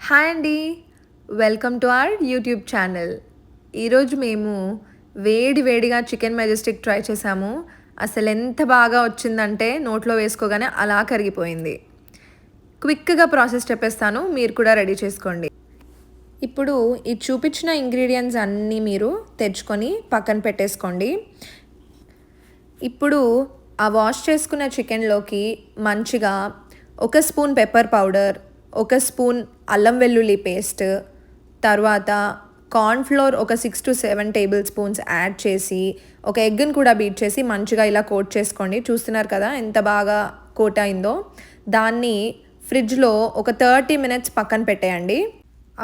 Hi అండి. Welcome to our YouTube channel. ఈరోజు మేము వేడి వేడిగా చికెన్ మెజెస్టిక్ ట్రై చేసాము. అసలు ఎంత బాగా వచ్చిందంటే నోట్లో వేసుకోగానే అలా కరిగిపోయింది. క్విక్‌గా ప్రాసెస్ చెప్పేస్తాను. మీరు కూడా రెడీ చేసుకోండి. ఇప్పుడు ఈ చూపించిన ఇంగ్రీడియెంట్స్ అన్నీ మీరు తెచ్చుకొని పక్కన పెట్టేసుకోండి. ఇప్పుడు ఆ వాష్ చేసుకున్న చికెన్లోకి మంచిగా ఒక స్పూన్ పెప్పర్ పౌడర్, ఒక స్పూన్ అల్లం వెల్లుల్లి పేస్ట్, తర్వాత కార్న్‌ఫ్లోర్ ఒక 6-7 టేబుల్ స్పూన్స్ యాడ్ చేసి ఒక ఎగ్‌ని కూడా బీట్ చేసి మంచిగా ఇలా కోట్ చేసుకోండి. చూస్తున్నారు కదా ఎంత బాగా కోట్ అయిందో. దాన్ని ఫ్రిడ్జ్‌లో ఒక 30 మినిట్స్ పక్కన పెట్టేయండి.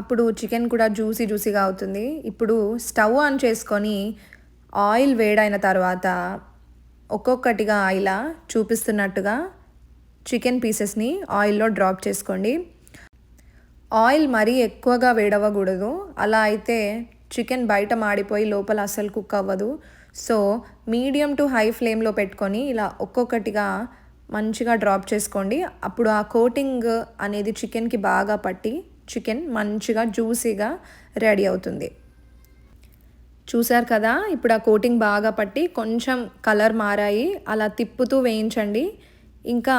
అప్పుడు చికెన్ కూడా జ్యూసీగా అవుతుంది. ఇప్పుడు స్టవ్ ఆన్ చేసుకొని ఆయిల్ వేడైన తర్వాత ఒక్కొక్కటిగా ఇలా చూపిస్తున్నట్టుగా చికెన్ పీసెస్ని ఆయిల్లో డ్రాప్ చేసుకోండి. ఆయిల్ మరీ ఎక్కువగా వేడవ్వకూడదు. అలా అయితే చికెన్ బయట మాడిపోయి లోపల అస్సలు కుక్ అవ్వదు. సో మీడియం టు హై ఫ్లేమ్లో పెట్టుకొని ఇలా ఒక్కొక్కటిగా మంచిగా డ్రాప్ చేసుకోండి. అప్పుడు ఆ కోటింగ్ అనేది చికెన్కి బాగా పట్టి చికెన్ మంచిగా జ్యూసీగా రెడీ అవుతుంది. చూసారు కదా, ఇప్పుడు ఆ కోటింగ్ బాగా పట్టి కొంచెం కలర్ మారాయి. అలా తిప్పుతూ వేయించండి. ఇంకా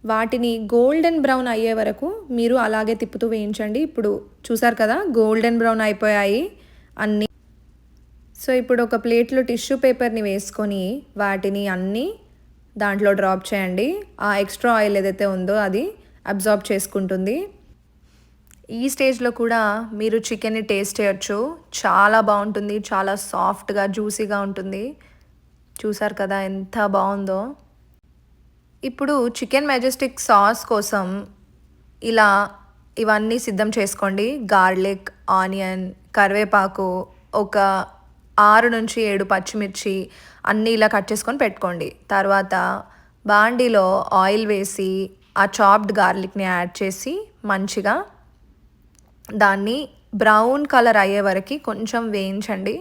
వాటిని గోల్డెన్ బ్రౌన్ అయ్యే వరకు మీరు అలాగే తిప్పుతూ వేయించండి. ఇప్పుడు చూసారు కదా గోల్డెన్ బ్రౌన్ అయిపోయాయి అన్నీ. సో ఇప్పుడు ఒక ప్లేట్లో టిష్యూ పేపర్ని వేసుకొని వాటిని అన్నీ దాంట్లో డ్రాప్ చేయండి. ఆ ఎక్స్ట్రా ఆయిల్ ఏదైతే ఉందో అది అబ్జార్బ్ చేసుకుంటుంది. ఈ స్టేజ్లో కూడా మీరు చికెన్ని టేస్ట్ చేయొచ్చు. చాలా బాగుంటుంది. చాలా సాఫ్ట్గా జ్యూసీగా ఉంటుంది. చూసారు కదా ఎంత బాగుందో. ఇప్పుడు చికెన్ మెజెస్టిక్ సాస్ కోసం ఇలా ఇవన్నీ సిద్ధం చేసుకోండి. గార్లిక్, ఆనియన్, కరివేపాకు, ఒక 6-7 పచ్చిమిర్చి అన్నీ ఇలా కట్ చేసుకొని పెట్టుకోండి. తర్వాత బాండీలో ఆయిల్ వేసి ఆ చాప్డ్ గార్లిక్ని యాడ్ చేసి మంచిగా దాన్ని బ్రౌన్ కలర్ అయ్యే వరకు కొంచెం వేయించండి.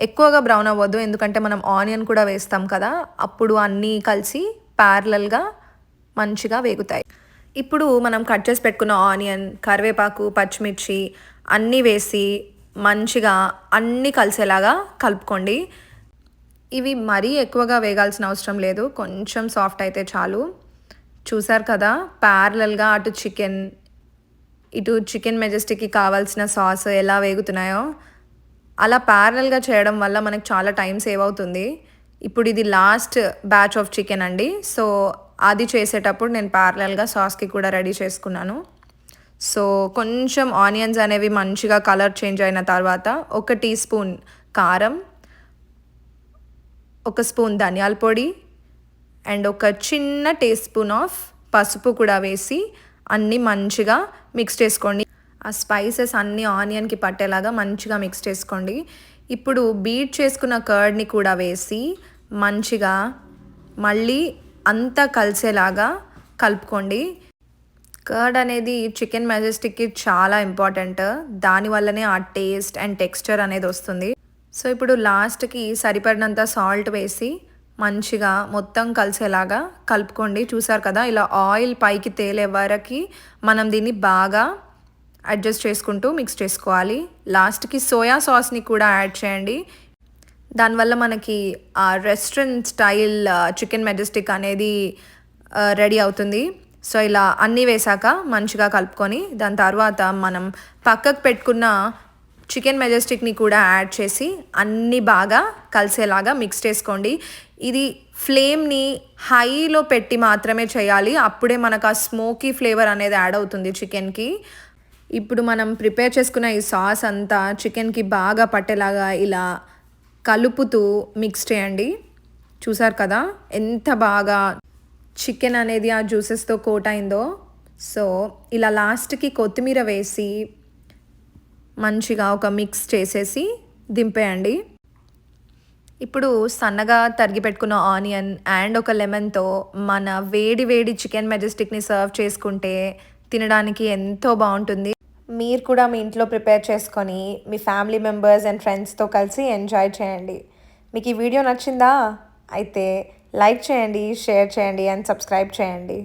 ఎక్కువగా బ్రౌన్ అవ్వద్దు, ఎందుకంటే మనం ఆనియన్ కూడా వేస్తాం కదా, అప్పుడు అన్నీ కలిసి ప్యారలల్గా మంచిగా వేగుతాయి. ఇప్పుడు మనం కట్ చేసి పెట్టుకున్న ఆనియన్, కరివేపాకు, పచ్చిమిర్చి అన్నీ వేసి మంచిగా అన్నీ కలిసేలాగా కలుపుకోండి. ఇవి మరీ ఎక్కువగా వేగాల్సిన అవసరం లేదు, కొంచెం సాఫ్ట్ అయితే చాలు. చూసారు కదా ప్యారలల్గా అటు చికెన్ మెజెస్టిక్కి కావాల్సిన సాస్ ఎలా వేగుతున్నాయో. అలా ప్యారలల్గా చేయడం వల్ల మనకు చాలా టైం సేవ్ అవుతుంది. ఇప్పుడు ఇది లాస్ట్ బ్యాచ్ ఆఫ్ చికెన్ అండి. సో అది చేసేటప్పుడు నేను ప్యారలల్గా సాస్కి కూడా రెడీ చేసుకున్నాను. సో కొంచెం ఆనియన్స్ అనేవి మంచిగా కలర్ చేంజ్ అయిన తర్వాత 1 టీ స్పూన్ కారం, 1 స్పూన్ ధనియాల పొడి అండ్ ఒక చిన్న టీ స్పూన్ ఆఫ్ పసుపు కూడా వేసి అన్నీ మంచిగా మిక్స్ చేసుకోండి. ఆ స్పైసెస్ అన్నీ ఆనియన్కి పట్టేలాగా మంచిగా మిక్స్ చేసుకోండి. ఇప్పుడు బీట్ చేసుకున్న కర్డ్ని కూడా వేసి మంచిగా మళ్ళీ అంతా కలిసేలాగా కలుపుకోండి. కర్డ్ అనేది చికెన్ మెజెస్టిక్కి చాలా ఇంపార్టెంట్. దానివల్లనే ఆ టేస్ట్ అండ్ టెక్స్చర్ అనేది వస్తుంది. సో ఇప్పుడు లాస్ట్కి సరిపడినంత సాల్ట్ వేసి మంచిగా మొత్తం కలిసేలాగా కలుపుకోండి. చూసారు కదా ఇలా ఆయిల్ పైకి తేలే వరకు మనం దీన్ని బాగా అడ్జస్ట్ చేసుకుంటూ మిక్స్ చేసుకోవాలి. లాస్ట్కి సోయా సాస్ని కూడా యాడ్ చేయండి. దానివల్ల మనకి ఆ రెస్టారెంట్ స్టైల్ చికెన్ మెజెస్టిక్ అనేది రెడీ అవుతుంది. సో ఇలా అన్నీ వేసాక మంచిగా కలుపుకొని దాని తర్వాత మనం పక్కకు పెట్టుకున్న చికెన్ మెజెస్టిక్ని కూడా యాడ్ చేసి అన్నీ బాగా కలిసేలాగా మిక్స్ చేసుకోండి. ఇది ఫ్లేమ్ని హైలో పెట్టి మాత్రమే చేయాలి, అప్పుడే మనకు ఆ స్మోకీ ఫ్లేవర్ అనేది యాడ్ అవుతుంది చికెన్కి. ఇప్పుడు మనం ప్రిపేర్ చేసుకున్న ఈ సాస్ అంతా చికెన్కి బాగా పట్టేలాగా ఇలా కలుపుతూ మిక్స్ చేయండి. చూసారు కదా ఎంత బాగా చికెన్ అనేది ఆ జ్యూసెస్తో కోట్ అయిందో. సో ఇలా లాస్ట్కి కొత్తిమీర వేసి మంచిగా ఒక మిక్స్ చేసేసి దింపేయండి. ఇప్పుడు సన్నగా తరిగి పెట్టుకున్న ఆనియన్ అండ్ ఒక లెమన్తో మన వేడి చికెన్ మెజెస్టిక్ని సర్వ్ చేసుకుంటే తినడానికి ఎంతో బాగుంటుంది. మీరు కూడా మీ ఇంట్లో ప్రిపేర్ చేసుకొని మీ ఫ్యామిలీ మెంబర్స్ అండ్ ఫ్రెండ్స్తో కలిసి ఎంజాయ్ చేయండి. మీకు ఈ వీడియో నచ్చిందా? అయితే లైక్ చేయండి, షేర్ చేయండి అండ్ సబ్స్క్రైబ్ చేయండి.